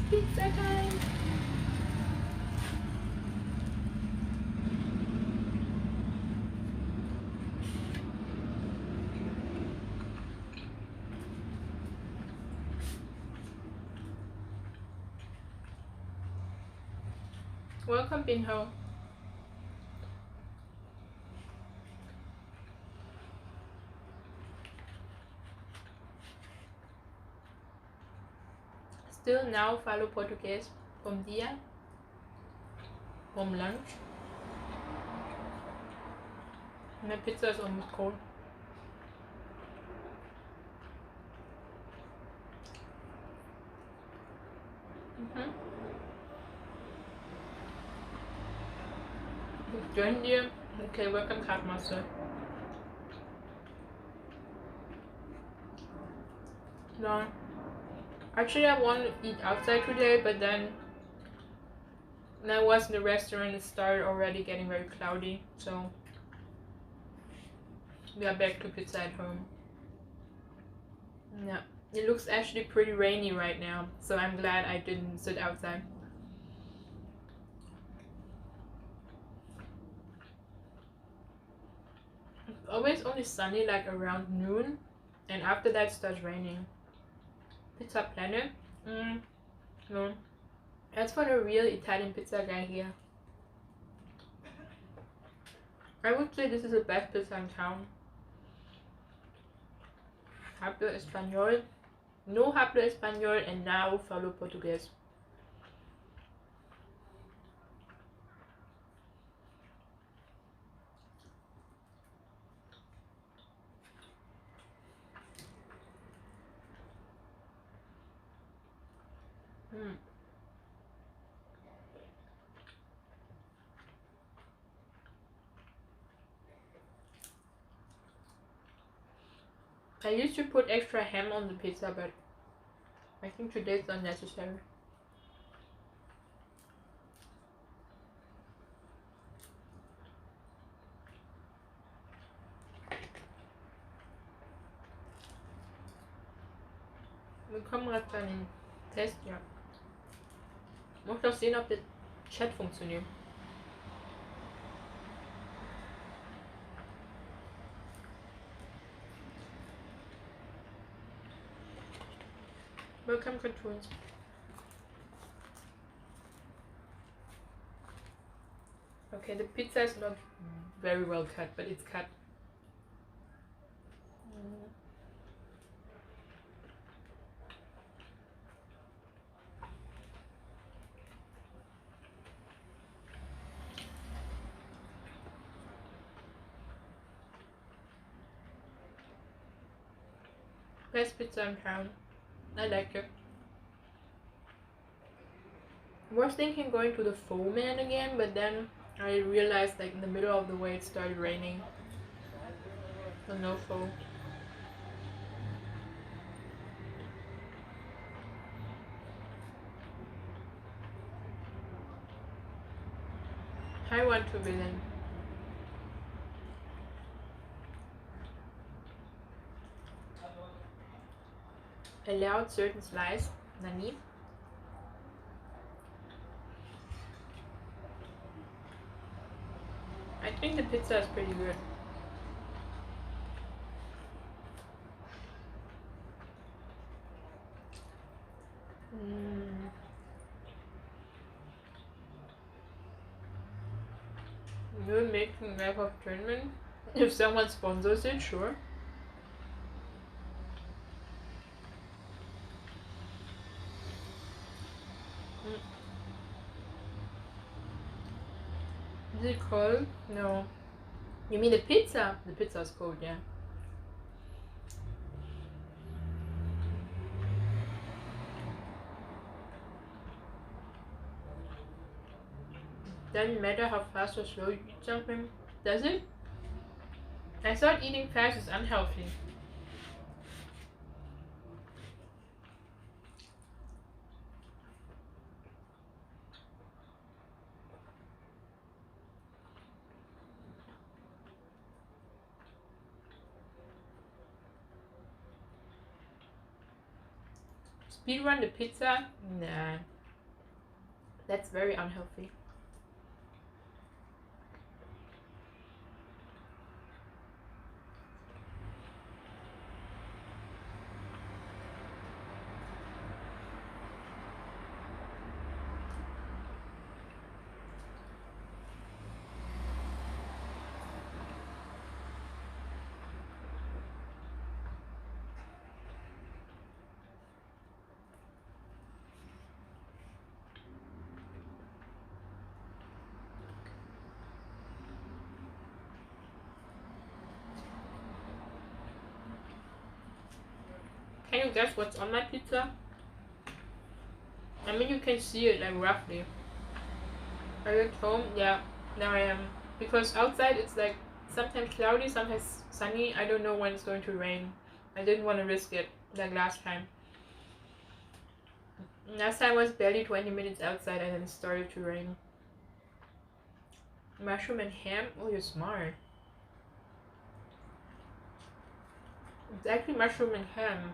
Pizza time! Welcome, Binho. Still now falo português. Bom dia. Bom lunch. My pizza is almost cold. Join you. Okay, welcome, Cardmaster. No. Actually, I want to eat outside today, but then when I was in the restaurant, it started already getting very cloudy, so we are back to pizza at home. Yeah, it looks actually pretty rainy right now, so I'm glad I didn't sit outside. It's always only sunny like around noon, and after that it starts raining. Pizza Planet? No. That's for the real Italian pizza guy here. I would say this is the best pizza in town. Hablo español. No hablo español, and now falo portugués. I used to put extra ham on the pizza, but I think today it's unnecessary. Willkommen gerade bei einem Test, ja. Muss doch sehen, ob der Chat funktioniert. Welcome, cartoons. Okay, the pizza is not very well cut, but it's cut. Best pizza in town. I like it. I was thinking going to the Pho Man again, but then I realized like in the middle of the way it started raining. So no pho. I want to villain. Allowed certain slice. Nani? I think the pizza is pretty good. You're making life of tournament? If someone sponsors it, sure. Is it cold? No. You mean the pizza? The pizza is cold, yeah. Doesn't matter how fast or slow you eat something, does it? I thought eating fast is unhealthy. Speedrun the pizza? Nah. That's very unhealthy. Can you guess what's on my pizza? I mean, you can see it like roughly. Are you at home? Yeah, now I am. Because outside it's like sometimes cloudy, sometimes sunny. I don't know when it's going to rain. I didn't want to risk it like last time. Last time was barely 20 minutes outside and then it started to rain. Mushroom and ham? Oh, you're smart. It's actually mushroom and ham.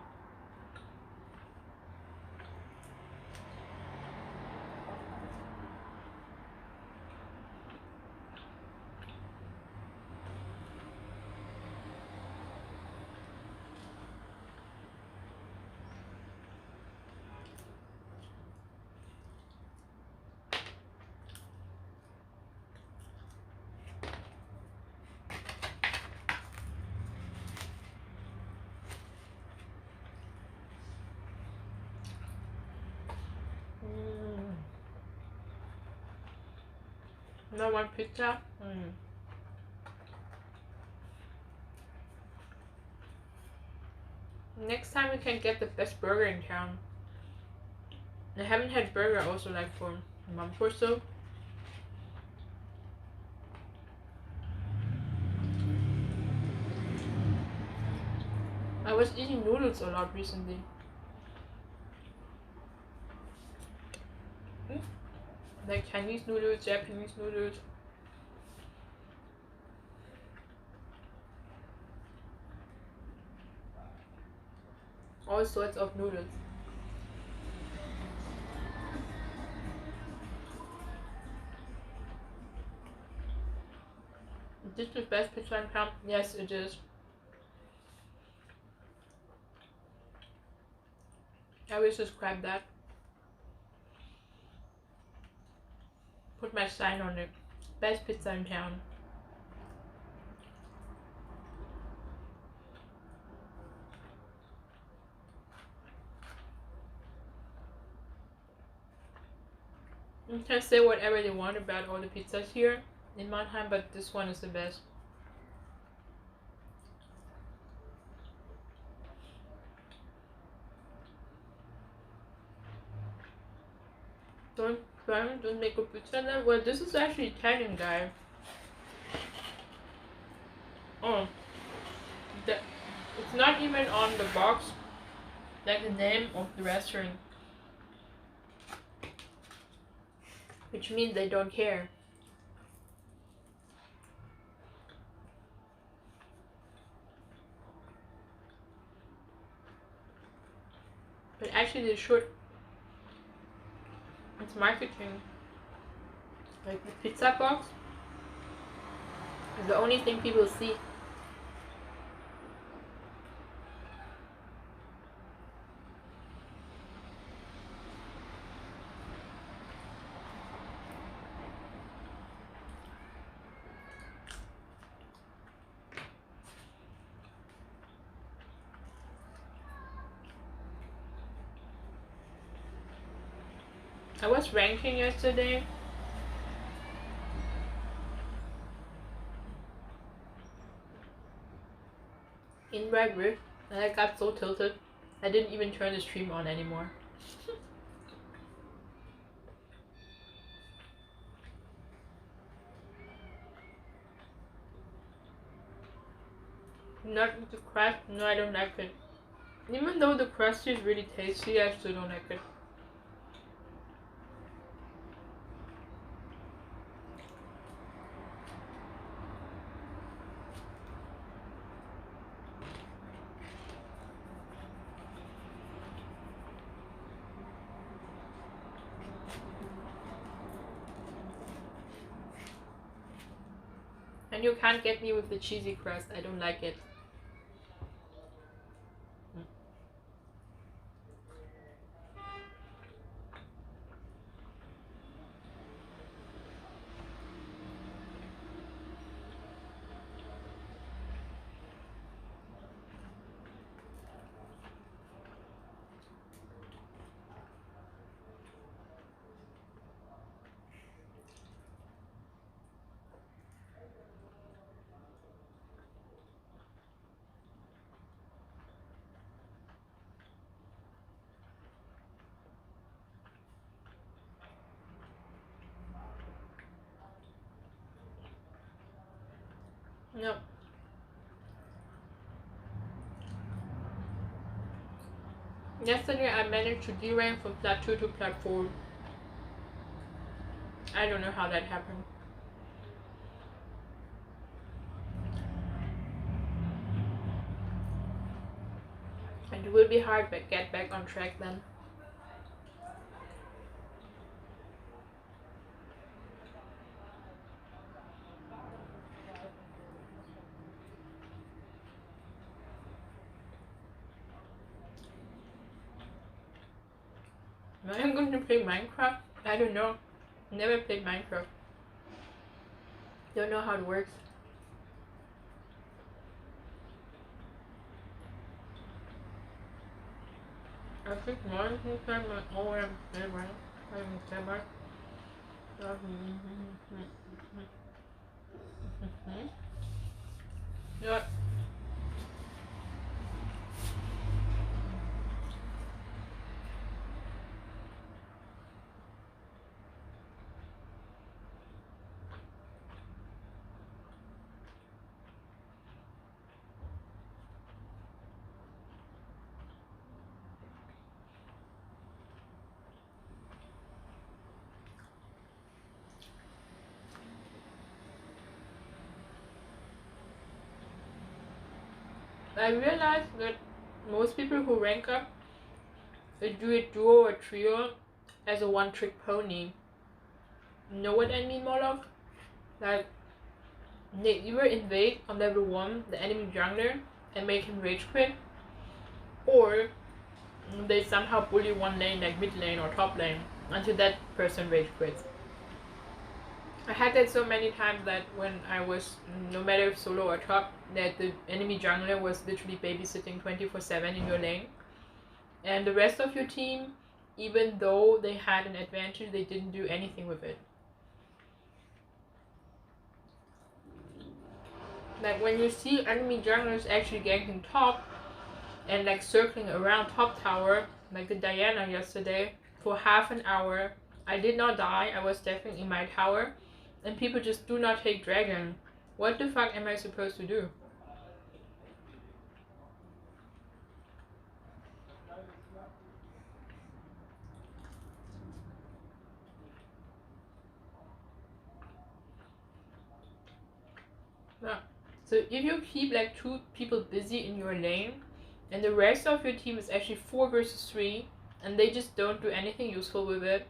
No one pizza? Next time we can get the best burger in town. I haven't had burger also like for a month or so. I was eating noodles a lot recently. Like Chinese noodles, Japanese noodles. All sorts of noodles. Is this the best pizza in town? Yes, it is. I will subscribe that. Put my sign on it. Best pizza in town. You can say whatever they want about all the pizzas here in Mannheim, but this one is the best. Don't make a pizza then? Well, this is actually Italian, guy. Oh, it's not even on the box, like the name of the restaurant. Which means they don't care. But actually they should. It's marketing. Like the pizza box is the only thing people see. I was ranking yesterday. In Red Rift, and I got so tilted, I didn't even turn the stream on anymore. Not the crust, no, I don't like it. Even though the crust is really tasty, I still don't like it. And you can't get me with the cheesy crust. I don't like it. No. Yesterday I managed to derank from plat 2 to plat 4. I don't know how that happened. And it will be hard to get back on track then. Am I going to play Minecraft? I don't know. Never played Minecraft. Don't know how it works. I think one time I always never. Yeah. I realized that most people who rank up, they do a duo or trio as a one-trick pony. You know what I mean, Molov? Like, they either invade on level 1 the enemy jungler and make him rage quit, or they somehow bully one lane like mid lane or top lane until that person rage quits. I had that so many times that when I was, no matter if solo or top, that the enemy jungler was literally babysitting 24/7 in your lane. And the rest of your team, even though they had an advantage, they didn't do anything with it. Like when you see enemy junglers actually ganking top and like circling around top tower, like the Diana yesterday, for half an hour, I did not die, I was definitely in my tower, and people just do not take dragon. What the fuck am I supposed to do? Yeah. So if you keep like 2 people busy in your lane, and the rest of your team is actually 4 versus 3, and they just don't do anything useful with it,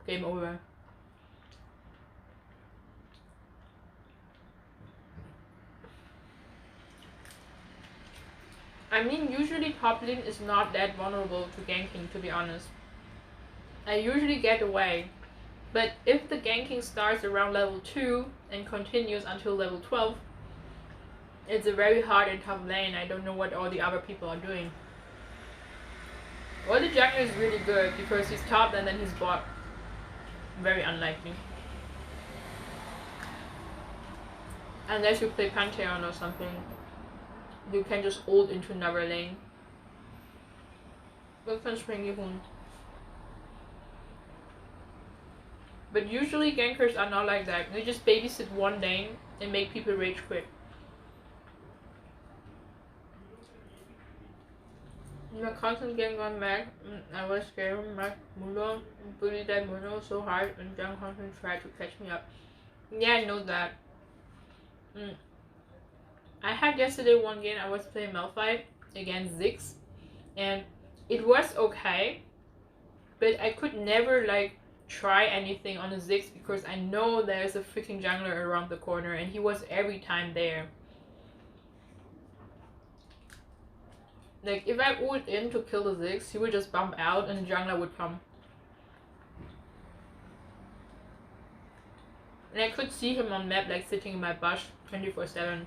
game over. I mean, usually top lane is not that vulnerable to ganking, to be honest. I usually get away. But if the ganking starts around level 2 and continues until level 12, it's a very hard and tough lane. I don't know what all the other people are doing. Well, the jungler is really good because he's top and then he's bot. Very unlikely. Unless you play Pantheon or something, you can just ult into another lane. But usually gankers are not like that. They just babysit one lane and make people rage quit. My constant getting on Mac, I was scaring Mac Mulo, bullied that Mulo so hard, and John Constant tried to catch me up. Yeah, I know that. I had yesterday one game I was playing Malphite against Ziggs, and it was okay, but I could never like try anything on a Ziggs because I know there's a freaking jungler around the corner and he was every time there. Like, if I ult in to kill the Ziggs, he would just bump out and the jungler would come. And I could see him on map, like, sitting in my bush 24/7.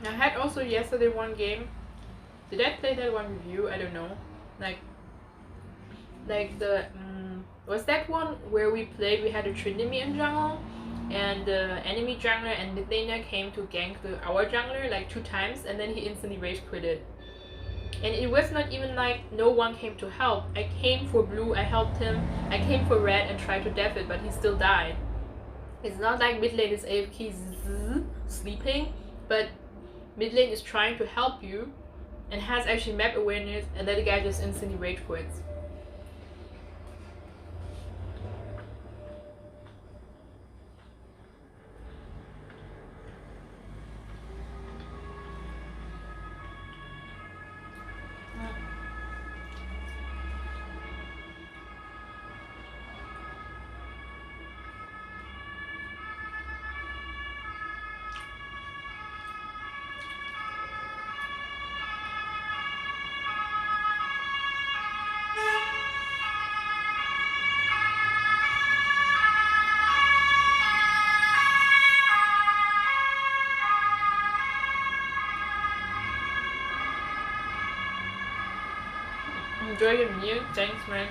I had also yesterday one game. Did I play that one with you? I don't know. Like the was that one where we played? We had a Trinity in jungle, and the enemy jungler and mid laner came to gank our jungler like 2 times, and then he instantly rage quitted. And it was not even like no one came to help. I came for blue, I helped him. I came for red and tried to def it, but he still died. It's not like mid lane is AFK sleeping, but mid lane is trying to help you and has actually map awareness, and then the guy just instantly rage quits. Enjoy your meal, thanks man.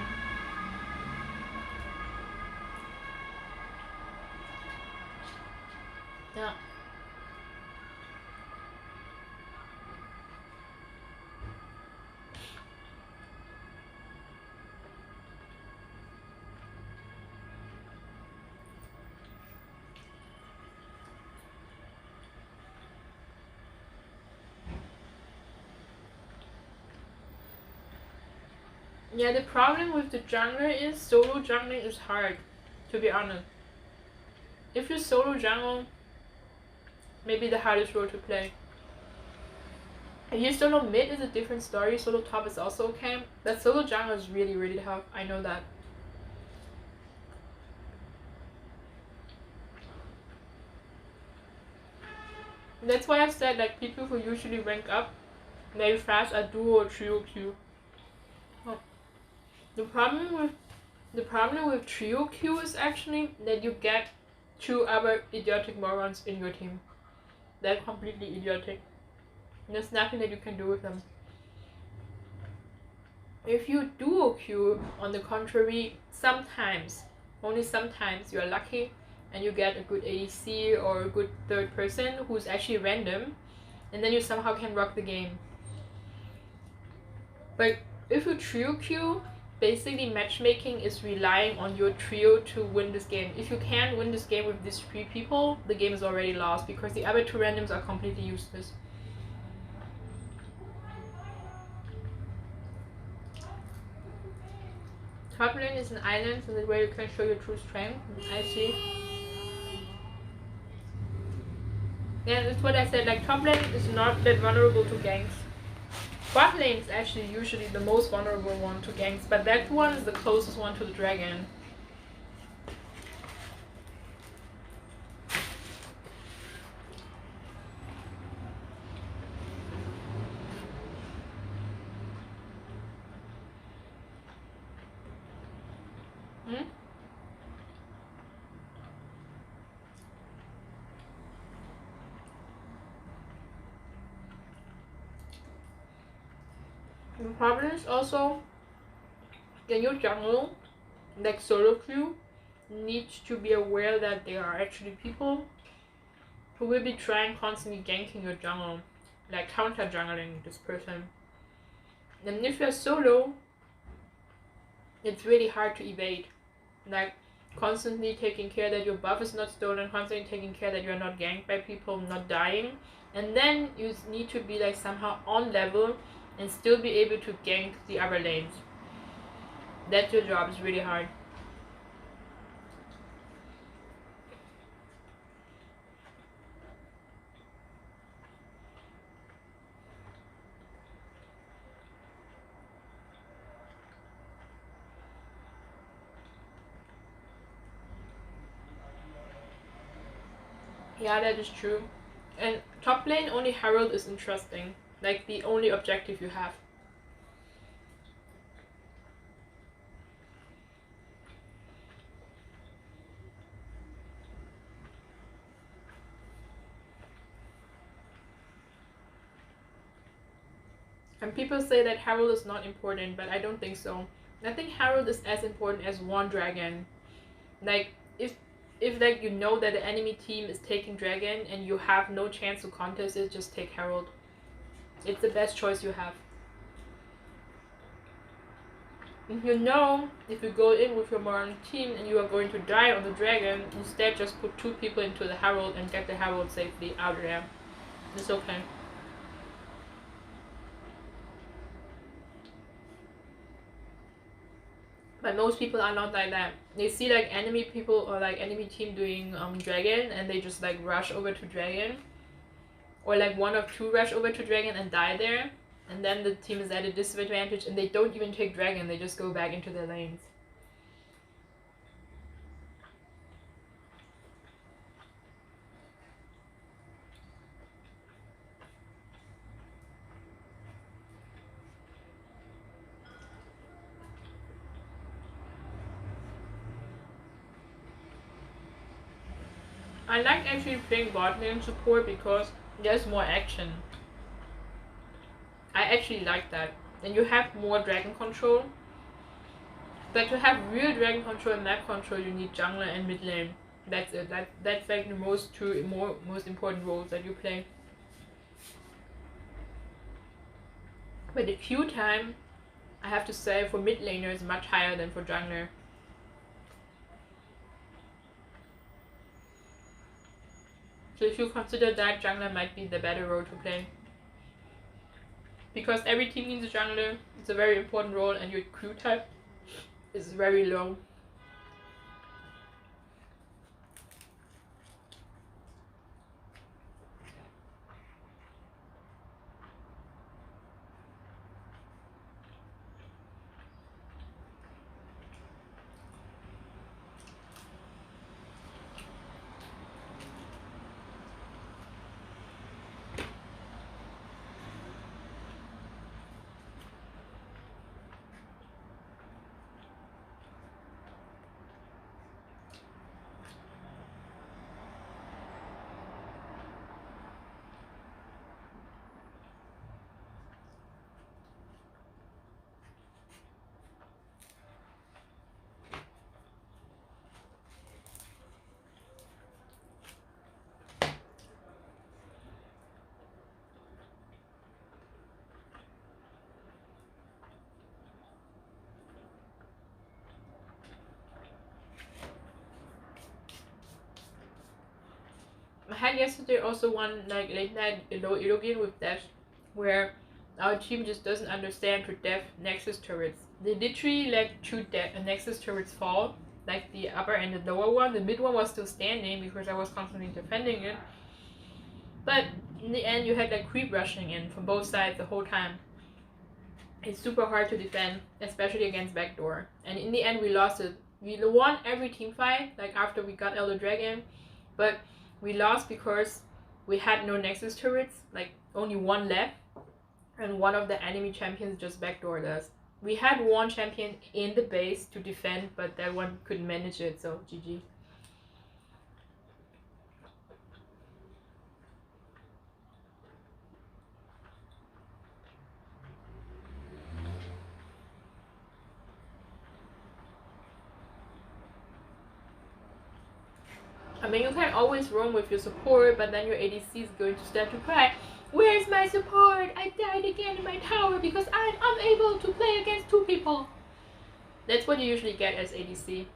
Yeah. Yeah, the problem with the jungler is solo jungling is hard, to be honest. If you solo jungle, maybe the hardest role to play. If you solo mid is a different story, solo top is also okay, but solo jungle is really, really tough, I know that. That's why I've said, like, people who usually rank up very fast are duo or trio queue. Oh. The problem with trio queue is actually that you get 2 other idiotic morons in your team. They're completely idiotic. There's nothing that you can do with them. If you duo queue, on the contrary, sometimes, only sometimes, you are lucky and you get a good ADC or a good third person who's actually random, and then you somehow can rock the game. But if you trio queue, basically matchmaking is relying on your trio to win this game. If you can't win this game with these 3 people, the game is already lost because the other 2 randoms are completely useless. Top lane is an island, so that way you can show your true strength. I see. Yeah, that's what I said, like, top lane is not that vulnerable to ganks. Bot lane is actually usually the most vulnerable one to ganks, but that one is the closest one to the dragon. The problem is also that your jungle, like solo queue, needs to be aware that there are actually people who will be trying constantly ganking your jungle, like counter jungling this person. And if you're solo, it's really hard to evade. Like, constantly taking care that your buff is not stolen, constantly taking care that you're not ganked by people, not dying. And then you need to be like somehow on level and still be able to gank the other lanes. That's your job, it's really hard. Yeah, that is true. And top lane, only Herald is interesting. Like the only objective you have. And people say that Herald is not important, but I don't think so. I think Herald is as important as one dragon. Like if like you know that the enemy team is taking dragon and you have no chance to contest it, just take Herald. It's the best choice you have. If you know if you go in with your Moran team and you are going to die on the dragon, instead just put 2 people into the Herald and get the Herald safely out of there. It's okay. But most people are not like that. They see like enemy people or like enemy team doing dragon and they just like rush over to dragon. Or like 1 or 2 rush over to dragon and die there. And then the team is at a disadvantage and they don't even take dragon, they just go back into their lanes. I like actually playing bot lane support because there's more action. I actually like that. And you have more dragon control. But to have real dragon control and map control, you need jungler and mid lane. That's it. That's like the most important roles that you play. But the Q time, I have to say, for mid laner is much higher than for jungler. So if you consider that, jungler might be the better role to play. Because every team needs a jungler, it's a very important role, and your Q type is very low. I had yesterday also one like late night low elo game with Dash where our team just doesn't understand to def Nexus turrets. They literally let 2 Nexus turrets fall, like the upper and the lower one. The mid one was still standing because I was constantly defending it. But in the end you had like creep rushing in from both sides the whole time. It's super hard to defend, especially against backdoor. And in the end we lost it. We won every team fight, like after we got Elder Dragon, but we lost because we had no Nexus turrets, like only 1 left, and one of the enemy champions just backdoored us. We had 1 champion in the base to defend, but that one couldn't manage it, so GG. I mean, you can always roam with your support, but then your ADC is going to start to cry. Where's my support? I died again in my tower because I'm unable to play against 2 people. That's what you usually get as ADC.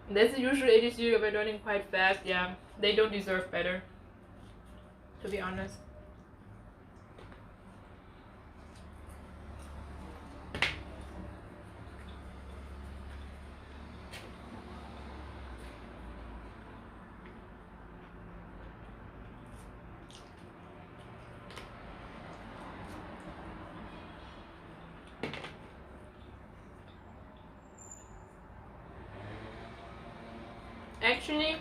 That's the usual ADC we're running quite fast. Yeah, they don't deserve better, to be honest. Actually,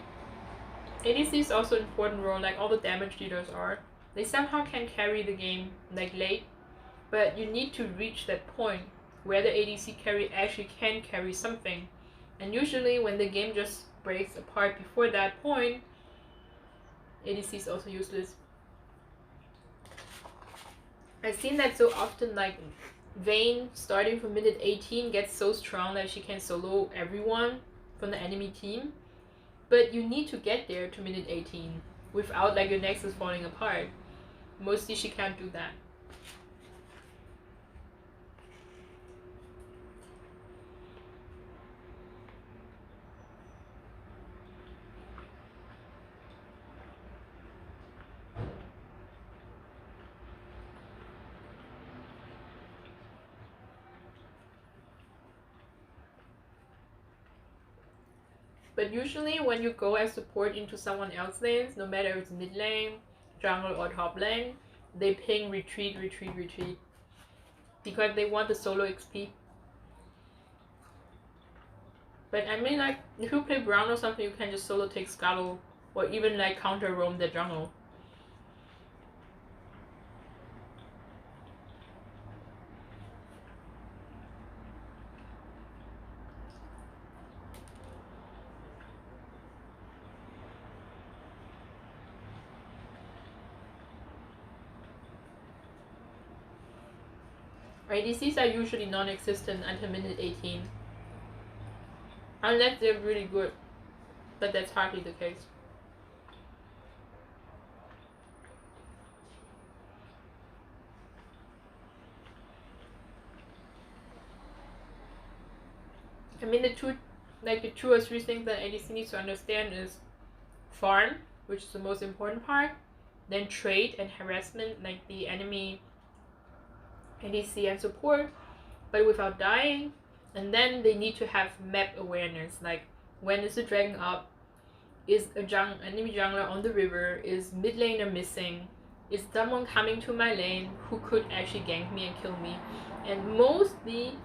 ADC is also an important role, like all the damage dealers are. They somehow can carry the game like late, but you need to reach that point where the ADC carry actually can carry something. And usually when the game just breaks apart before that point, ADC is also useless. I've seen that so often, like Vayne starting from minute 18 gets so strong that she can solo everyone from the enemy team. But you need to get there to minute 18 without like your nexus falling apart. Mostly she can't do that. But usually when you go as support into someone else's lanes, no matter if it's mid lane, jungle or top lane, they ping retreat, retreat, retreat. Because they want the solo XP. But I mean, like, if you play Brown or something, you can just solo take Scuttle or even like counter roam the jungle. ADCs are usually non-existent until minute 18. Unless they're really good. But that's hardly the case. I mean, the two or three things that ADC needs to understand is farm, which is the most important part, then trade and harassment, like the enemy ADC and support, but without dying. And then they need to have map awareness, like when is the dragon up, is a enemy jungler on the river, is mid laner missing, is someone coming to my lane who could actually gank me and kill me. And mostly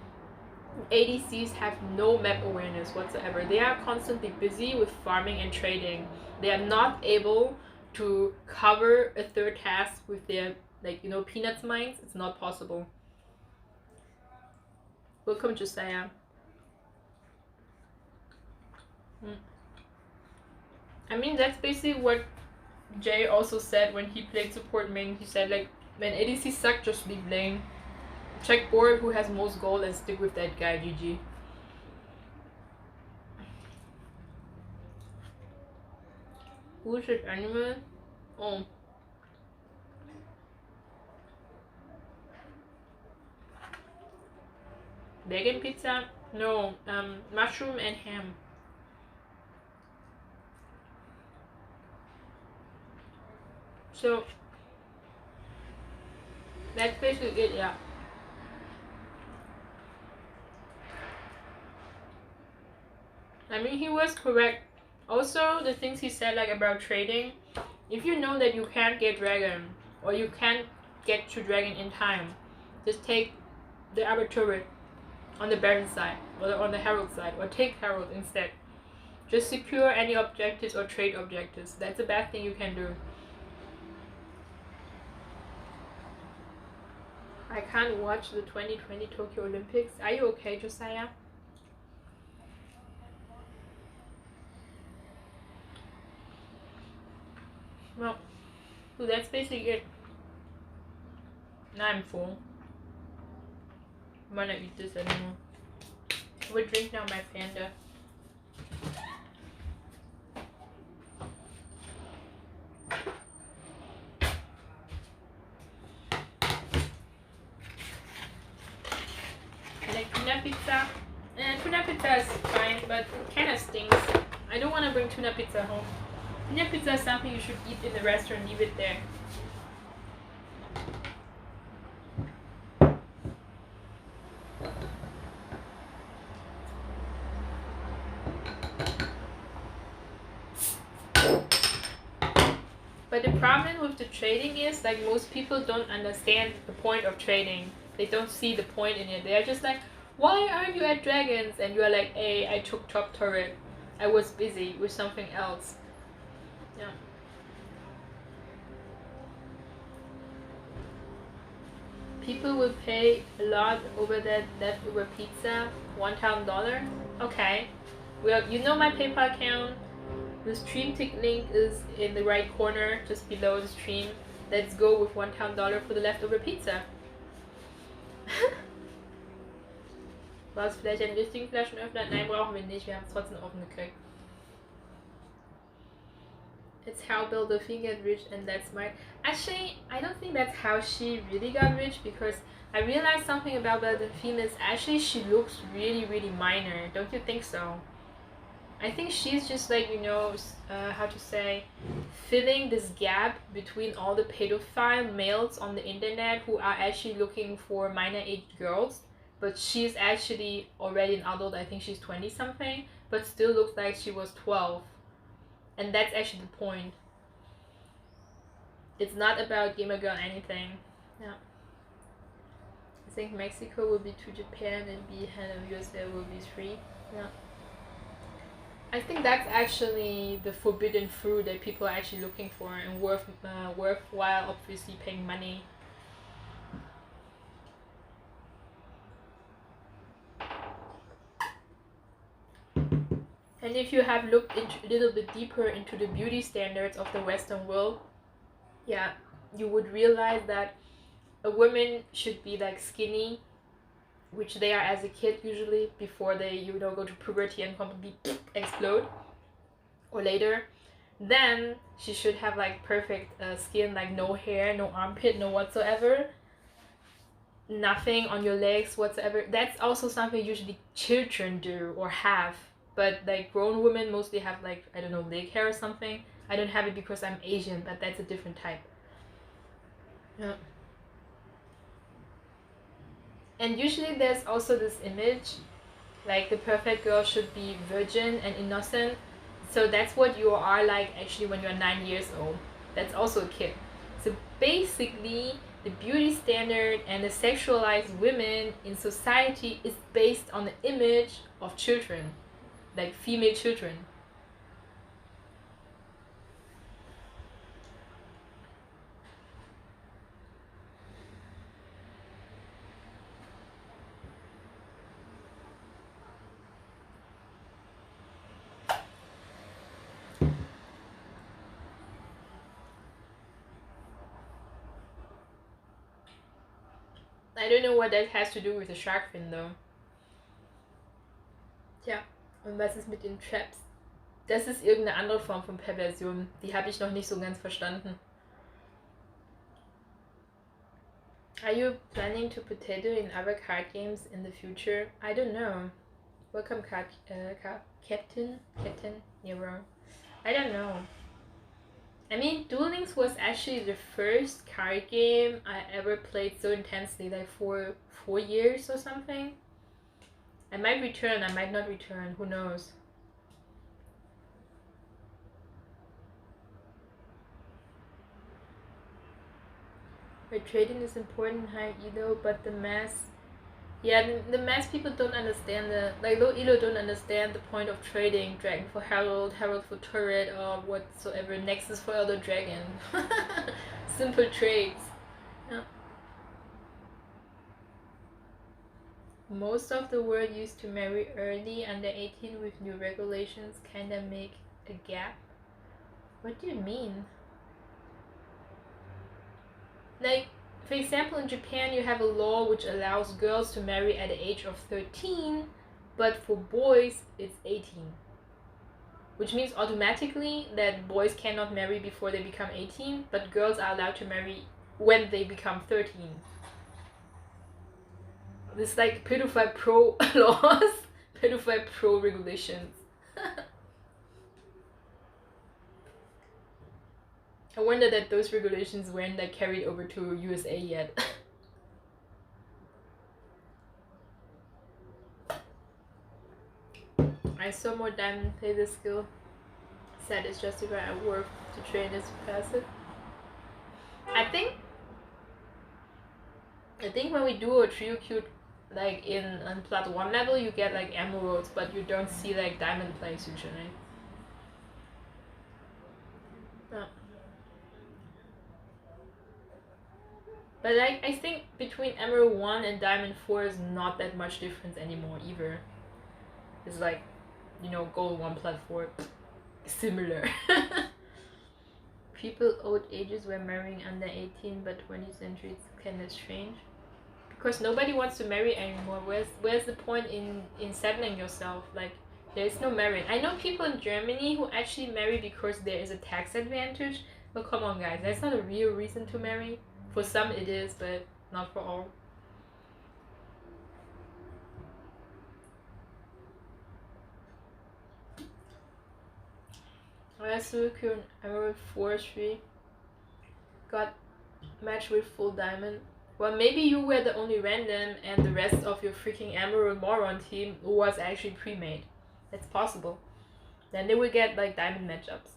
ADCs have no map awareness whatsoever. They are constantly busy with farming and trading. They are not able to cover a third task with their, like, you know, peanuts mines. It's not possible. Welcome, Josiah. I mean, that's basically what Jay also said when he played support main. He said, like, when ADC suck, just leave lane. Check board who has most gold and stick with that guy, GG. Bullshit animal? Oh. Vegan pizza? No, mushroom and ham. So, that's basically it, yeah. I mean, he was correct. Also, the things he said, like, about trading, if you know that you can't get dragon, or you can't get to dragon in time, just take the other turret on the Baron side, or on the Herald side, or take Herald instead. Just secure any objectives or trade objectives. That's the best thing you can do. I can't watch the 2020 Tokyo Olympics. Are you okay, Josiah? Well, so that's basically it. Now I'm full. I'm gonna eat this anymore. We'll drink now my Fanta. Like peanut pizza. And tuna pizza is fine, but it kind of stinks. I don't want to bring tuna pizza home. Tuna pizza is something you should eat in the restaurant, leave it there. But the problem with the trading is, like, most people don't understand the point of trading. They don't see the point in it. They're just like, why aren't you at Dragons? And you're like, hey, I took top turret. I was busy with something else. Yeah. People will pay a lot over that leftover pizza, $1,000. Okay. Well, you know my PayPal account. The stream tick link is in the right corner, just below the stream. Let's go with $1,000 for the leftover pizza. War es vielleicht einen richtigen Flaschenöffner? Nein, brauchen wir nicht. Wir haben es trotzdem offen gekriegt. It's how Belle Delphine got rich, and that's smart. Actually, I don't think that's how she really got rich, because I realized something about Belle Delphine is actually she looks really, really minor. Don't you think so? I think she's just like, you know, how to say, filling this gap between all the pedophile males on the internet who are actually looking for minor aged girls, but she's actually already an adult. I think she's 20 something, but still looks like she was 12. And that's actually the point. It's not about gamer girl anything. Yeah. I think Mexico will be 2 Japan and B and USA will be 3. Yeah. I think that's actually the forbidden fruit that people are actually looking for, and worthwhile obviously paying money. And if you have looked a little bit deeper into the beauty standards of the Western world, yeah, you would realize that a woman should be like skinny, which they are as a kid usually, before they, you know, go to puberty and completely explode, or later. Then she should have like perfect skin, like no hair, no armpit, no whatsoever, nothing on your legs whatsoever. That's also something usually children do or have, but like grown women mostly have like, I don't know, leg hair or something. I don't have it because I'm Asian, but that's a different type. Yeah. And usually there's also this image, like the perfect girl should be virgin and innocent. So that's what you are like actually when you're 9 years old. That's also a kid. So basically, the beauty standard and the sexualized women in society is based on the image of children, like female children. I don't know what that has to do with the shark fin though. Tja, und was ist mit den Traps? Das ist irgendeine andere Form von Perversion. Die habe ich noch nicht so ganz verstanden. Are you planning to potato in other card games in the future? I don't know. Welcome, Captain Nero. I don't know. I mean, Duel Links was actually the first card game I ever played so intensely, like for 4 years or something. I might return, I might not return, who knows. Where trading is important in high elo, but the mass, yeah, the mass people don't understand like low elo don't understand the point of trading. Dragon for Herald, Herald for turret, or whatsoever, Nexus for Elder Dragon. Simple trades. Yeah. Most of the world used to marry early, under 18, with new regulations kinda make a gap. What do you mean? Like, for example, in Japan you have a law which allows girls to marry at the age of 13, but for boys it's 18. Which means automatically that boys cannot marry before they become 18, but girls are allowed to marry when they become 13. This like pedophile pro laws, Pedophile pro regulations. I wonder that those regulations weren't like carried over to USA yet. I saw more diamond play this skill. Said it's justified at work to train as passive. I think when we do a trio cute like in plat 1 level you get like emeralds, but you don't see like diamond plays usually. No. But like I think between Emerald 1 and Diamond 4 is not that much difference anymore either. It's like, you know, Gold 1 Plat 4, similar. People old ages were marrying under 18, but 20th century it's kind of strange. Because nobody wants to marry anymore. Where's the point in settling yourself? Like, there is no marriage. I know people in Germany who actually marry because there is a tax advantage. But come on guys, that's not a real reason to marry. For some it is, but not for all. Suicune Emerald Forestry got matched with full diamond. Well, maybe you were the only random and the rest of your freaking Emerald Moron team was actually pre-made. That's possible. Then they will get like diamond matchups.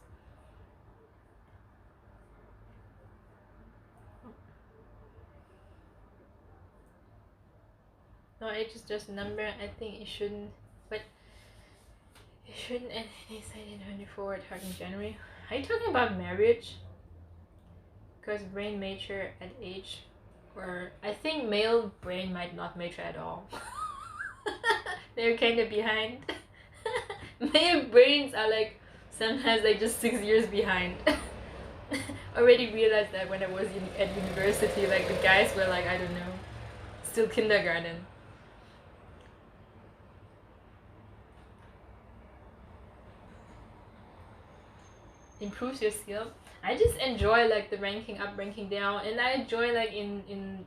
No, age is just a number. I think it shouldn't, but it shouldn't end any side in 24 talking January. Are you talking about marriage? Because brain mature at age, or I think male brain might not mature at all. They're kind of behind. Male brains are like sometimes like just 6 years behind. Already realized that when I was at university, like the guys were like, I don't know, still kindergarten. Improves your skill. I just enjoy like the ranking up, ranking down, and I enjoy like in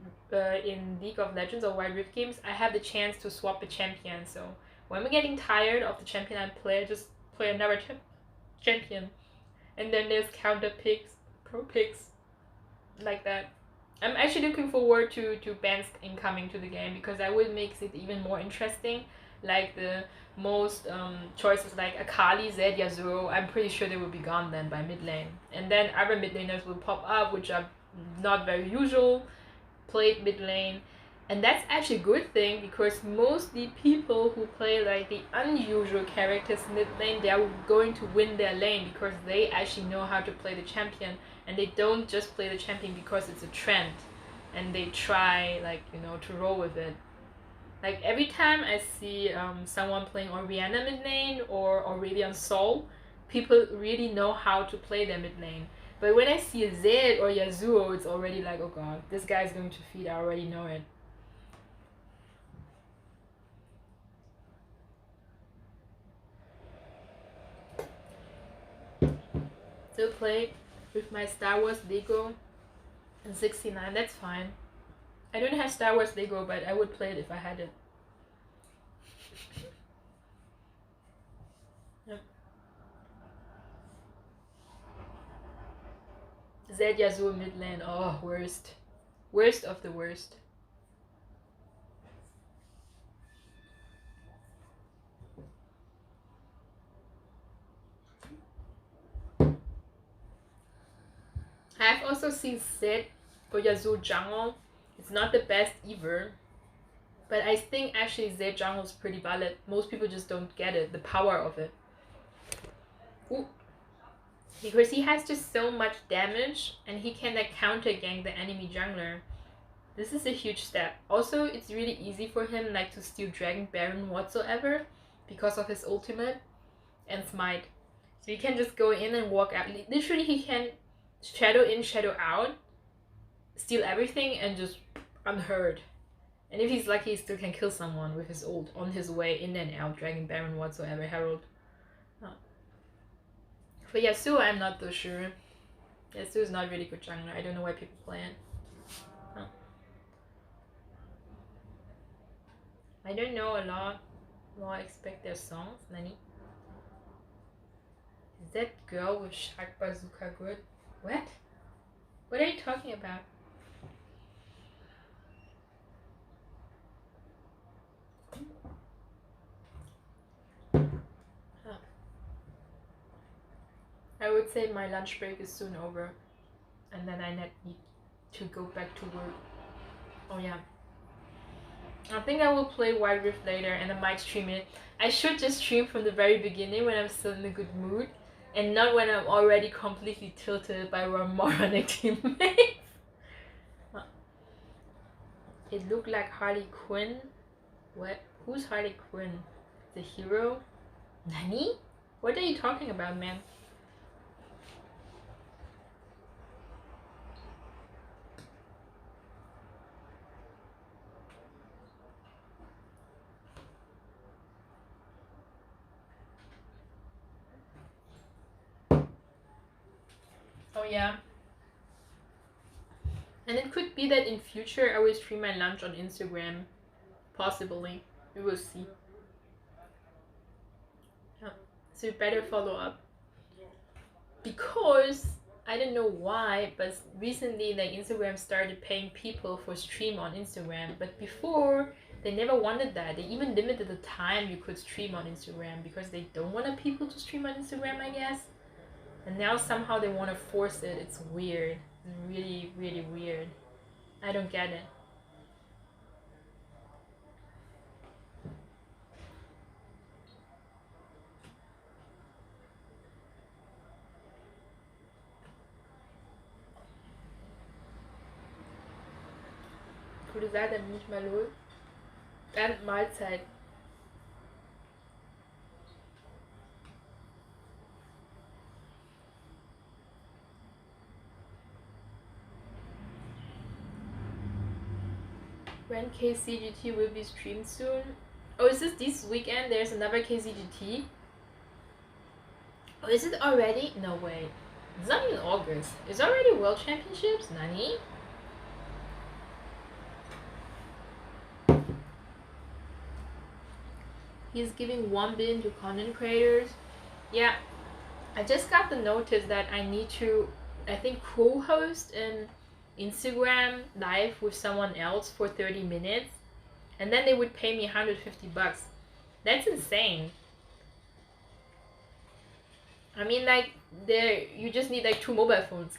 League of Legends or Wild Rift games, I have the chance to swap a champion. So when I'm getting tired of the champion I play, I just play another champion, and then there's counter picks, pro picks, like that. I'm actually looking forward to bans incoming to the game because that will make it even more interesting. Like the most choices like Akali, Zed, Yasuo, I'm pretty sure they will be gone then by mid lane. And then other mid laners will pop up, which are not very usual, played mid lane. And that's actually a good thing because mostly people who play like the unusual characters mid lane, they are going to win their lane because they actually know how to play the champion, and they don't just play the champion because it's a trend and they try like, you know, to roll with it. Like every time I see someone playing Orianna mid lane or Aurelion Sol, people really know how to play their mid lane. But when I see a Zed or Yasuo, it's already like, oh god, this guy is going to feed, I already know it. Still play with my Star Wars Lego in 69, that's fine. I don't have Star Wars Lego, but I would play it if I had it. Yep. Zed Yasuo mid lane, oh, worst. Worst of the worst. I've also seen Zed or Yasuo jungle. It's not the best either. But I think actually Zed jungle is pretty valid. Most people just don't get it, the power of it. Ooh. Because he has just so much damage and he can like counter gank the enemy jungler. This is a huge step. Also, it's really easy for him like to steal Dragon Baron whatsoever because of his ultimate and smite. So he can just go in and walk out. Literally he can shadow in, shadow out, steal everything and just unheard. And if he's lucky, he still can kill someone with his ult on his way in and out, Dragon Baron whatsoever, Herald. Oh. For Yasuo, I'm not so sure. Yasuo is not really good jungler. I don't know why people play it. Oh. I don't know a lot. more expect their songs. Nani? Is that girl with Shark Bazooka good? What? What are you talking about? I would say my lunch break is soon over, and then I need to go back to work. Oh yeah. I think I will play Wild Rift later, and I might stream it. I should just stream from the very beginning when I'm still in a good mood, and not when I'm already completely tilted by our moronic teammates. It looked like Harley Quinn. What? Who's Harley Quinn? The hero? Nani? What are you talking about, man? Oh yeah. And it could be that in future I will stream my lunch on Instagram. Possibly. We will see. Yeah. So you better follow up. Because I don't know why, but recently like Instagram started paying people for stream on Instagram. But before they never wanted that. They even limited the time you could stream on Instagram because they don't want people to stream on Instagram, I guess. And now somehow they want to force it. It's weird. It's really, really weird. I don't get it. Gute Seite, nicht mal los. Dann Mahlzeit. When KCGT will be streamed soon? Oh, is this weekend? There's another KCGT? Oh, is it already? No way. It's not even August. It's already World Championships? Nani? He's giving 1 billion to content creators. Yeah, I just got the notice that I need to, I think, co-host an Instagram live with someone else for 30 minutes, and then they would pay me $150. That's insane. I mean, like, you just need like 2 mobile phones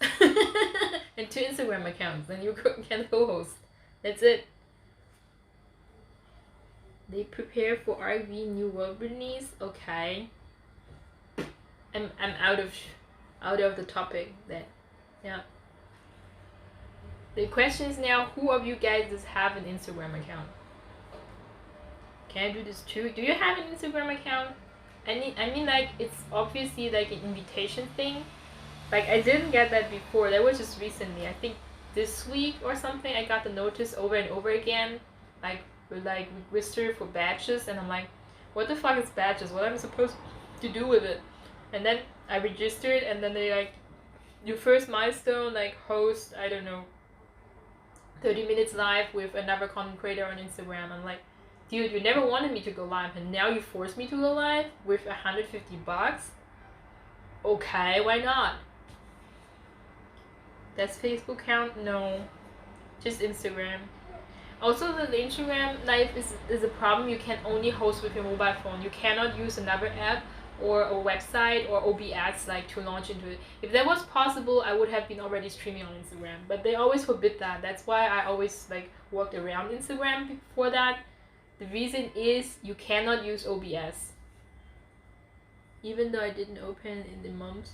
and 2 Instagram accounts, and you can co-host. That's it. They prepare for RV New World release. Okay. I'm out of the topic then. Yeah. The question is now, who of you guys does have an Instagram account? Can I do this too? Do you have an Instagram account? I mean like it's obviously like an invitation thing. Like I didn't get that before. That was just recently. I think this week or something I got the notice over and over again. Like register for badges, and I'm like, what the fuck is badges? What am I supposed to do with it? And then I registered, and then they like, your first milestone, like host, I don't know, 30 minutes live with another content creator on Instagram. I'm like, dude, you never wanted me to go live, and now you force me to go live with $150? Okay, why not? Does Facebook count? No, just Instagram. Also, the Instagram live is a problem. You can only host with your mobile phone. You cannot use another app or a website or OBS like to launch into it. If that was possible, I would have been already streaming on Instagram. But they always forbid that. That's why I always like worked around Instagram before that. The reason is you cannot use OBS. Even though I didn't open in the months.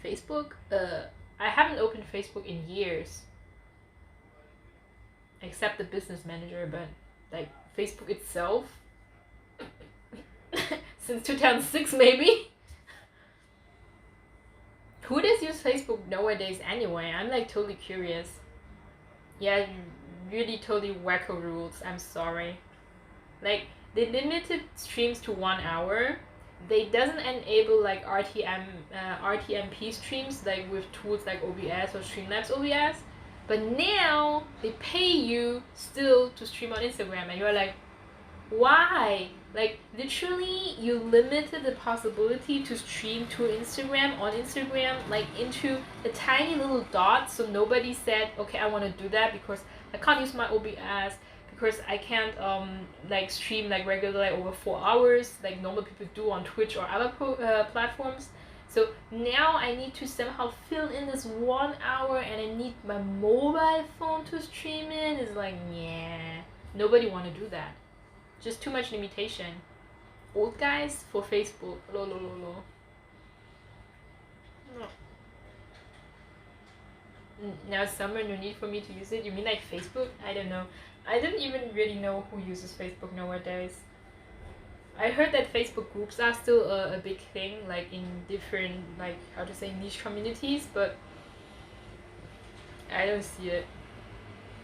Facebook? I haven't opened Facebook in years. Except the business manager, but like Facebook itself since 2006 maybe. Who does use Facebook nowadays anyway? I'm like totally curious. Yeah, really totally wacko rules. I'm sorry. Like they limited streams to 1 hour. They doesn't enable like RTMP streams like with tools like OBS or Streamlabs OBS. But now they pay you still to stream on Instagram, and you're like, why? Like literally you limited the possibility to stream to Instagram on Instagram like into a tiny little dot, so nobody said, okay, I want to do that because I can't use my OBS, because I can't like stream like regularly over 4 hours like normal people do on Twitch or other platforms. So now I need to somehow fill in this 1 hour and I need my mobile phone to stream in. It's like, yeah, nobody want to do that. Just too much limitation. Old guys for Facebook. Lo lo lo lo. No. Now summer, no need for me to use it. You mean like Facebook? I don't know. I don't even really know who uses Facebook nowadays. I heard that Facebook groups are still a big thing, like in different, like, how to say, niche communities, but I don't see it.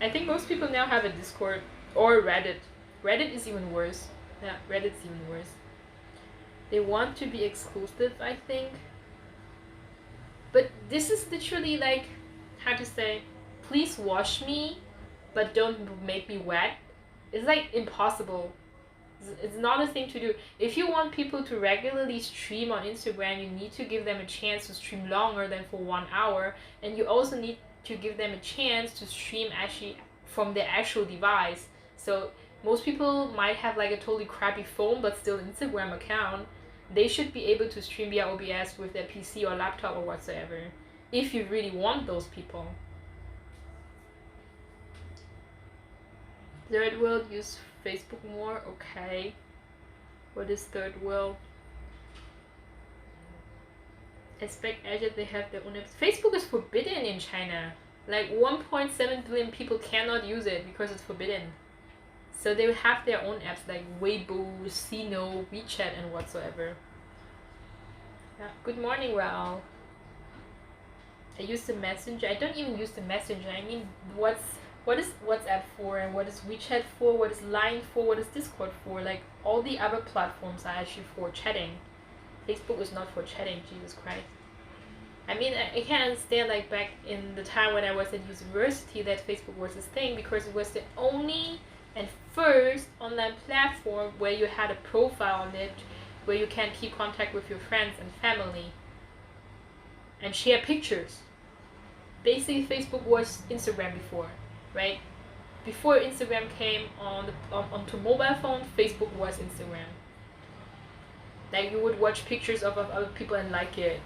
I think most people now have a Discord or Reddit. Reddit is even worse. Yeah, Reddit's even worse. They want to be exclusive, I think. But this is literally like, how to say, please wash me, but don't make me wet. It's like impossible. It's not a thing to do. If you want people to regularly stream on Instagram, you need to give them a chance to stream longer than for 1 hour, and you also need to give them a chance to stream actually from their actual device. So most people might have like a totally crappy phone but still Instagram account. They should be able to stream via OBS with their PC or laptop or whatsoever, if you really want those people. Third world use Facebook more? Okay. What is third world? Expect Azure, they have their own apps. Facebook is forbidden in China. Like 1.7 billion people cannot use it because it's forbidden. So they will have their own apps like Weibo, Sino, WeChat, and whatsoever. Yeah. Good morning, Raul. I use the Messenger. I don't even use the Messenger. I mean, what is WhatsApp for, and what is WeChat for, what is Line for, what is Discord for? Like, all the other platforms are actually for chatting. Facebook is not for chatting, Jesus Christ. I mean, I can understand, like, back in the time when I was at university that Facebook was this thing because it was the only and first online platform where you had a profile on it, where you can keep contact with your friends and family and share pictures. Basically, Facebook was Instagram before, right? Before Instagram came onto mobile phone, Facebook was Instagram. Like, you would watch pictures of other people and like it.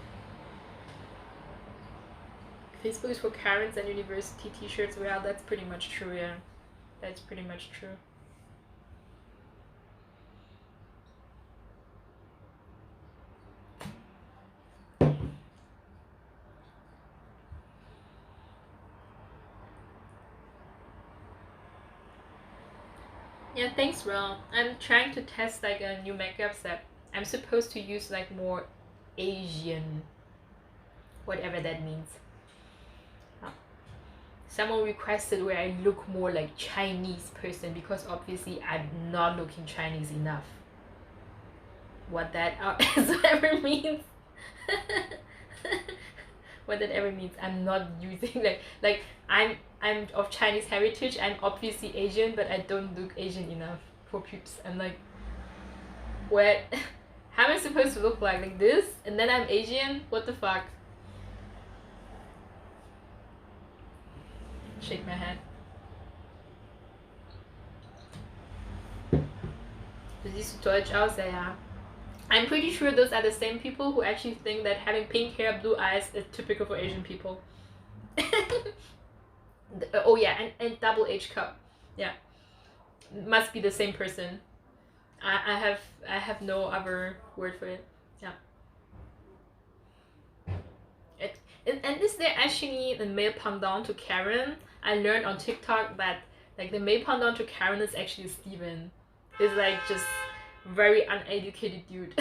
Facebook is for Karens and university t-shirts. Well, that's pretty much true, yeah. That's pretty much true. Yeah, thanks, Ron. I'm trying to test like a new makeup set. I'm supposed to use like more Asian, whatever that means. Someone requested where I look more like Chinese person because obviously I'm not looking Chinese enough. What that ever means. What that ever means. I'm not using like I'm of Chinese heritage. I'm obviously Asian, but I don't look Asian enough for peeps. I'm like, what? How am I supposed to look like this? And then I'm Asian? What the fuck? Shake my head. Du siehst so deutsch aus, ja. I'm pretty sure those are the same people who actually think that having pink hair, blue eyes is typical for Asian people. Oh yeah, and double H cup. Yeah. Must be the same person. I have no other word for it. Yeah. And is there actually a male pendant to Karen? I learned on TikTok that like the male pendant to Karen is actually Steven. It's like just very uneducated dude.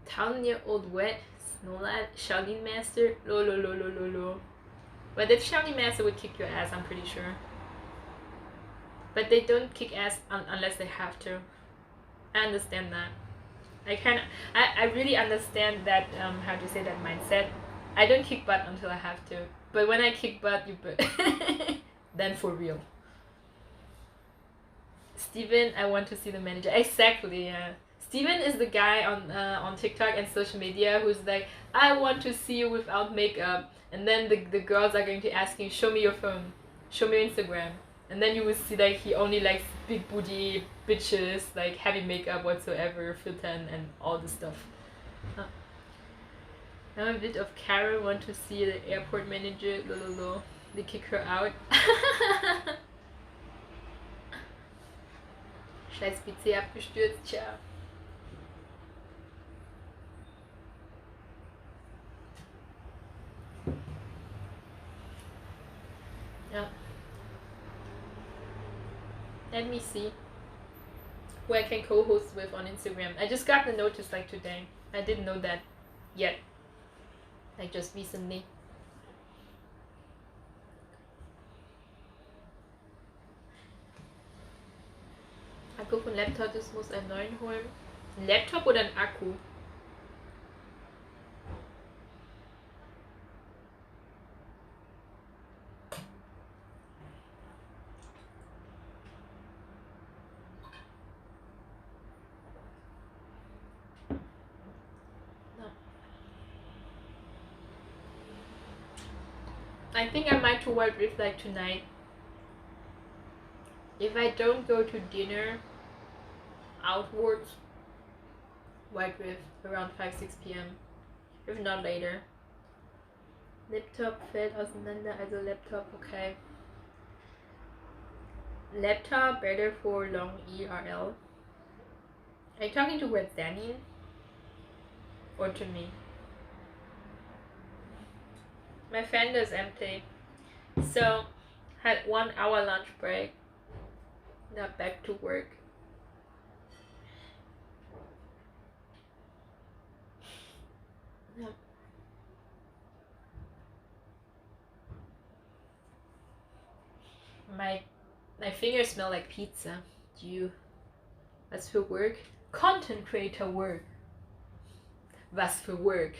10-year-old wet Snowlad Shaolin Master. Lo. But that Shaolin Master would kick your ass, I'm pretty sure. But they don't kick ass unless they have to. I understand that. I really understand that, how to say that mindset. I don't kick butt until I have to. But when I kick butt, then for real. Steven, I want to see the manager. Exactly, yeah. Steven is the guy on TikTok and social media who's like, I want to see you without makeup. And then the girls are going to ask him, show me your phone, show me your Instagram. And then you will see like he only likes big booty bitches, like heavy makeup whatsoever, filter and all the stuff. I'm a bit of Carol, want to see the airport manager, lololo. They kick her out. Scheiß PC abgestürzt, tja. Yeah. Let me see who I can co-host with on Instagram. I just got the notice like today. I didn't know that yet. Like just recently. Akku von Laptop, das muss einen neuen holen. Ein Laptop oder ein Akku? I think I might to Wild Rift like tonight. If I don't go to dinner outwards, Wild Rift around 5-6 p.m. If not later. Laptop fällt auseinander, also Laptop, okay. Laptop better for long ERL. Are you talking to Red Danny? Or to me? My fender is empty. So, had 1 hour lunch break. Now back to work. Yeah. My fingers smell like pizza. Was für Work? Content creator work. Was für Work?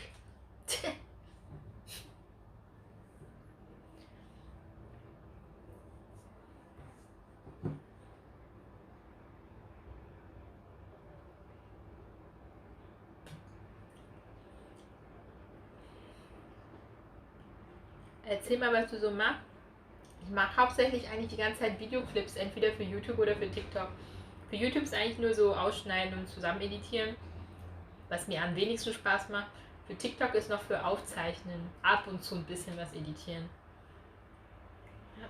Erzähl mal, was du so machst. Ich mache hauptsächlich eigentlich die ganze Zeit Videoclips, entweder für YouTube oder für TikTok. Für YouTube ist eigentlich nur so ausschneiden und zusammen editieren, was mir am wenigsten Spaß macht. Für TikTok ist noch für Aufzeichnen, ab und zu ein bisschen was editieren. Ja.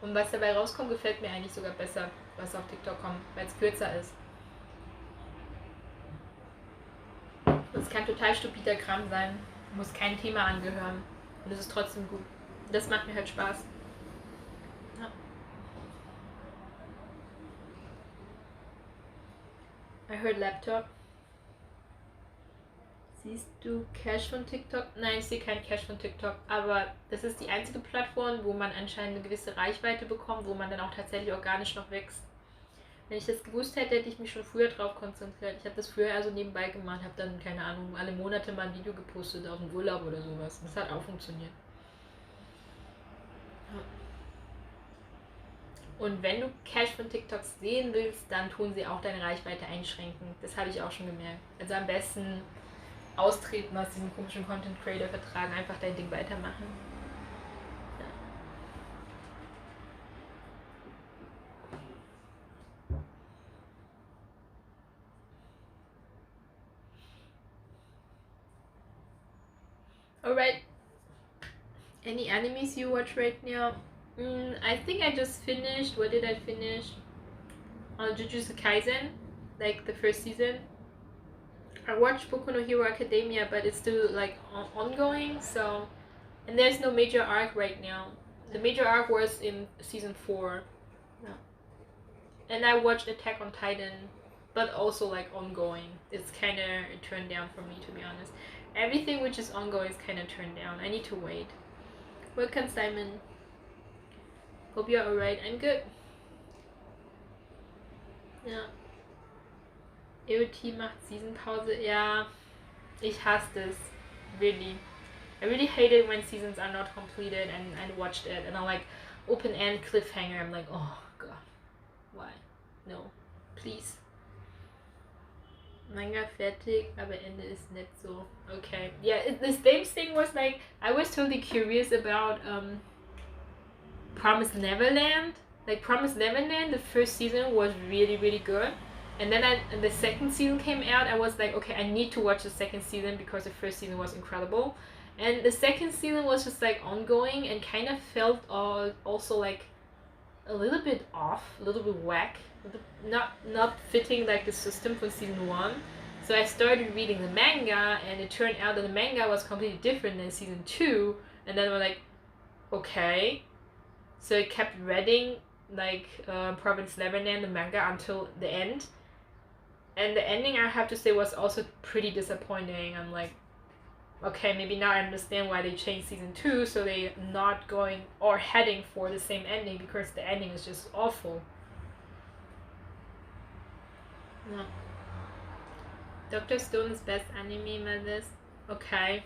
Und was dabei rauskommt, gefällt mir eigentlich sogar besser, was auf TikTok kommt, weil es kürzer ist. Es kann total stupider Kram sein, muss kein Thema angehören und es ist trotzdem gut. Das macht mir halt Spaß. Ja. I heard Laptop. Siehst du Cash von TikTok? Nein, ich sehe kein Cash von TikTok, aber das ist die einzige Plattform, wo man anscheinend eine gewisse Reichweite bekommt, wo man dann auch tatsächlich organisch noch wächst. Wenn ich das gewusst hätte, hätte ich mich schon früher drauf konzentriert. Ich habe das früher also nebenbei gemacht, habe dann, keine Ahnung, alle Monate mal ein Video gepostet aus dem Urlaub oder sowas. Das hat auch funktioniert. Ja. Und wenn du Cash von TikToks sehen willst, dann tun sie auch deine Reichweite einschränken. Das habe ich auch schon gemerkt. Also am besten austreten aus diesem komischen Content Creator Vertrag, einfach dein Ding weitermachen. Alright. Any animes you watch right now? I think I just finished. What did I finish? Jujutsu Kaisen, like the first season. I watched Boku no Hero Academia, but it's still like ongoing. So, and there's no major arc right now. The major arc was in season 4. Yeah. And I watched Attack on Titan, but also like ongoing. It's kind of turned down for me, to be honest. Everything which is ongoing is kind of turned down. I need to wait. Welcome, Simon. Hope you're alright. I'm good. Ja. EOT macht Seasonpause. Ja, ich hasse das. Really. I really hate it when seasons are not completed and I watched it and I'm like open-end cliffhanger. I'm like, oh god. Why? No, please. Manga fertig, aber Ende ist nicht so. Okay. Yeah, the same thing was like, I was totally curious about Promised Neverland. Like Promised Neverland, the first season was really, really good. And then the second season came out, I was like, okay, I need to watch the second season because the first season was incredible. And the second season was just like ongoing and kind of felt also like a little bit off, a little bit whack, not fitting like the system for season 1. So I started reading the manga, and it turned out that the manga was completely different than season 2. And then we're like, okay. So I kept reading like Promised Neverland, the manga, until the end. And the ending, I have to say, was also pretty disappointing. I'm like, okay, maybe now I understand why they changed season 2, so they're not going or heading for the same ending, because the ending is just awful. No. Dr. Stone's best anime, Madness. Okay.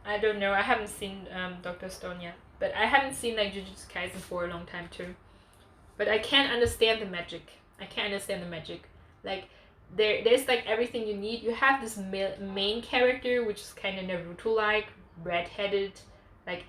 I don't know. I haven't seen Dr. Stone yet. But I haven't seen like Jujutsu Kaisen for a long time too. But I can't understand the magic. Like there's like everything you need. You have this main character, which is kind of Naruto-like, red-headed, like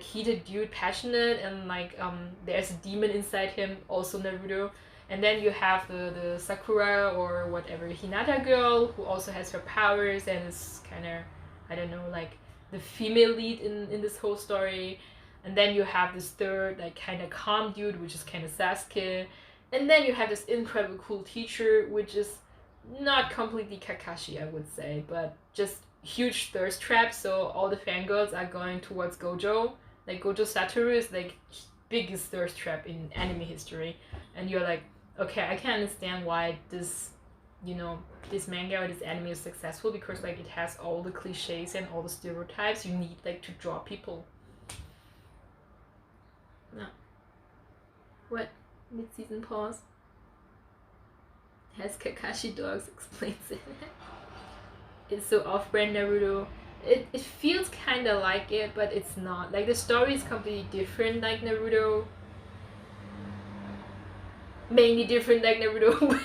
heated dude, passionate, and like there's a demon inside him, also Naruto. And then you have the Sakura or whatever Hinata girl, who also has her powers and is kind of, I don't know, like the female lead in this whole story. And then you have this third like kind of calm dude, which is kind of Sasuke. And then you have this incredible cool teacher, which is not completely Kakashi, I would say, but just huge thirst trap. So all the fangirls are going towards Gojo. Like Gojo Satoru is like biggest thirst trap in anime history. And you're like, okay, I can understand why this, this manga or this anime is successful, because like it has all the cliches and all the stereotypes you need like to draw people. No. What? Mid-season pause? Has Kakashi dogs explains it. It's so off-brand Naruto. It feels kind of like it, but it's not. Like the story is completely different like Naruto. Mainly different like Naruto.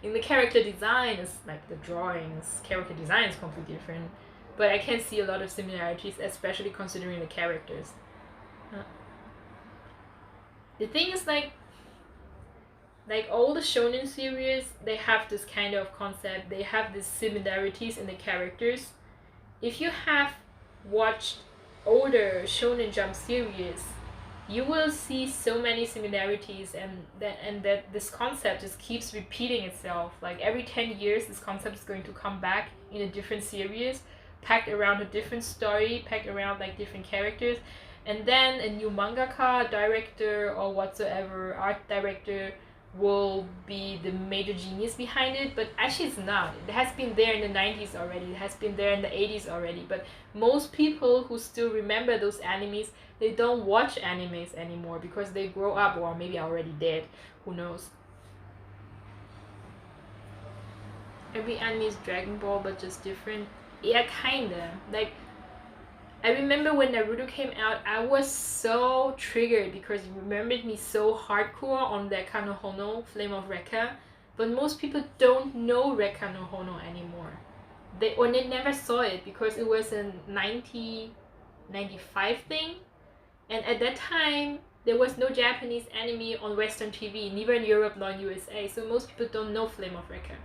In the character design, is like the drawings, character design is completely different. But I can see a lot of similarities, especially considering the characters. The thing is like all the shonen series, they have this kind of concept, they have these similarities in the characters. If you have watched older Shonen Jump series, you will see so many similarities, and that this concept just keeps repeating itself. Like every 10 years this concept is going to come back in a different series, packed around a different story, packed around like different characters, and then a new mangaka, director, or whatsoever, art director will be the major genius behind it. But actually it's not. It has been there in the 90s already, it has been there in the 80s already, but most people who still remember those animes, they don't watch animes anymore because they grow up, or maybe are already dead, who knows. Every anime is Dragon Ball, but just different. Yeah, kinda. Like I remember when Naruto came out, I was so triggered because it remembered me so hardcore on Reka no Hono, Flame of Recca. But most people don't know Reka no Hono anymore. They never saw it because it was a 1995 thing. And at that time, there was no Japanese anime on Western TV, neither in Europe nor in USA. So most people don't know Flame of Recca.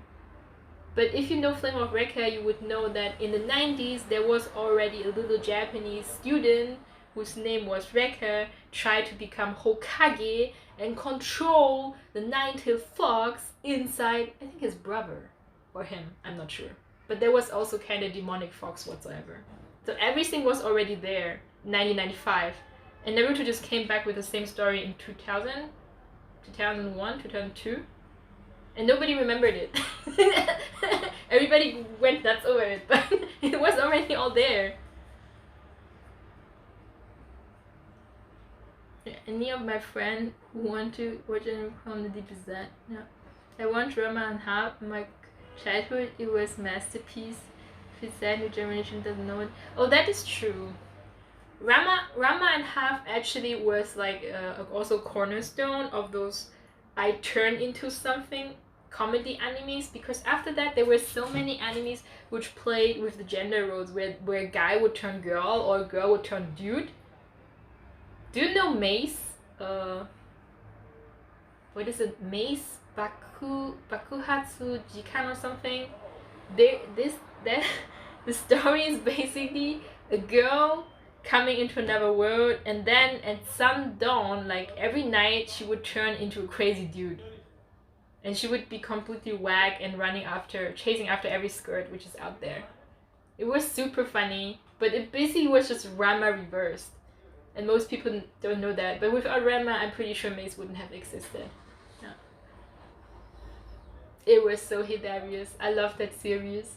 But if you know Flame of Recca, you would know that in the 90s there was already a little Japanese student whose name was Recca, tried to become Hokage and control the Nine-Tailed Fox inside, I think his brother, or him, I'm not sure. But there was also kind of demonic fox whatsoever. So everything was already there in 1995. And Naruto just came back with the same story in 2000, 2001, 2002. And nobody remembered it. Everybody went nuts over it, but it was already all there. Any of my friends who want to watch anime from the deep is that? No. I watched Rama and Half. In my childhood, it was masterpiece. If it's sad, new generation doesn't know it. Oh, that is true. Rama and Half actually was like also cornerstone of those I turned into something comedy animes, because after that there were so many animes which played with the gender roles, where a guy would turn girl or a girl would turn dude. Do you know Mace? What is it? Mace Bakuhatsu Jikan or something? That the story is basically a girl coming into another world, and then at some dawn, like every night, she would turn into a crazy dude. And she would be completely whack and chasing after every skirt which is out there. It was super funny, but it basically was just Rama reversed. And most people don't know that. But without Rama, I'm pretty sure Mace wouldn't have existed. Yeah. It was so hilarious. I love that series.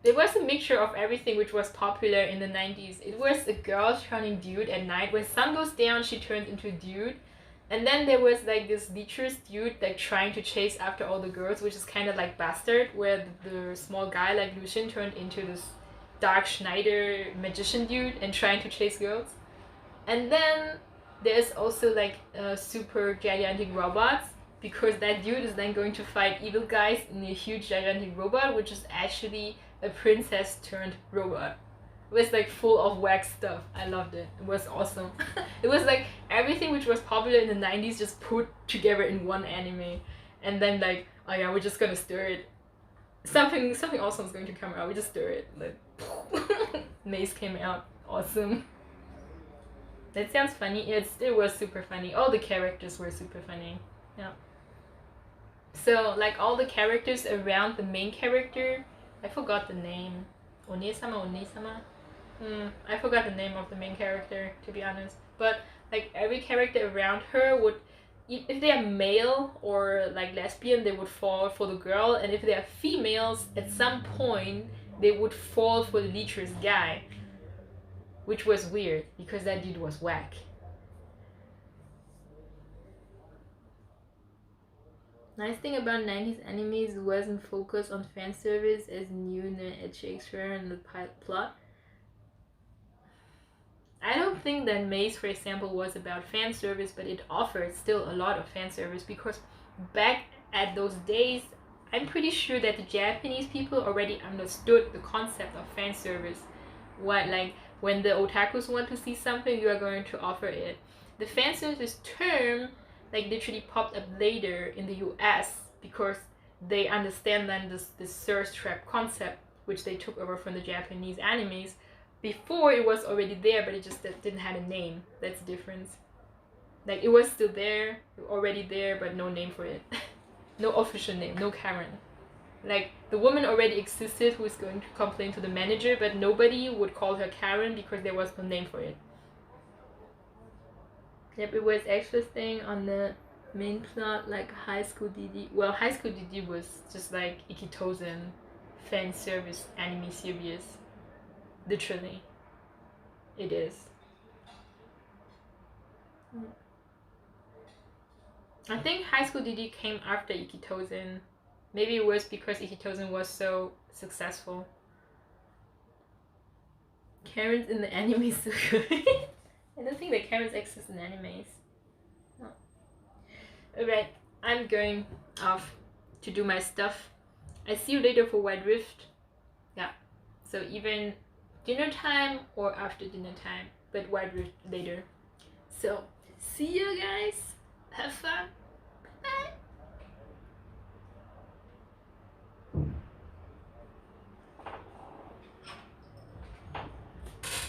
It was a mixture of everything which was popular in the 90s. It was a girl turning dude at night. When sun goes down, she turns into a dude. And then there was like this lecherous dude like trying to chase after all the girls, which is kind of like Bastard, where the small guy like Lucian turned into this Dark Schneider magician dude and trying to chase girls. And then there's also like super gigantic robots, because that dude is then going to fight evil guys in a huge gigantic robot, which is actually a princess turned robot. It was like full of wax stuff. I loved it. It was awesome. It was like everything which was popular in the 90s just put together in one anime. And then like, oh yeah, we're just gonna stir it. Something awesome is going to come out. We just stir it. Like Mace came out. Awesome. That sounds funny. It was super funny. All the characters were super funny. Yeah. So like all the characters around the main character, I forgot the name. Onesama. I forgot the name of the main character, to be honest. But like every character around her would, if they are male or like lesbian, they would fall for the girl, and if they are females, at some point they would fall for the lecherous guy, which was weird because that dude was whack. Nice thing about 90s animes wasn't focused on fan service as new and Shakespeare and the plot. I don't think that Maze, for example, was about fan service, but it offered still a lot of fan service, because back at those days, I'm pretty sure that the Japanese people already understood the concept of fan service. What, like, when the otakus want to see something, you are going to offer it. The fan service term like literally popped up later in the US, because they understand then this thirst trap concept, which they took over from the Japanese animes. Before, it was already there, but it just didn't have a name. That's the difference. Like, it was still there, already there, but no name for it. No official name, no Karen. Like, the woman already existed who is going to complain to the manager, but nobody would call her Karen because there was no name for it. Yep, it was extra thing on the main plot, like High School DD. Well, High School DD was just like Ikitosen fan service anime series. Literally. It is. I think High School DD came after Ikitosen. Maybe it was because Ikitosen was so successful. Karens in the anime is so good. I don't think that Karens exist in animes. No. Alright, I'm going off to do my stuff. I see you later for White Rift. Yeah. So even dinner time or after dinner time, but White Rift later. So see you guys. Have fun.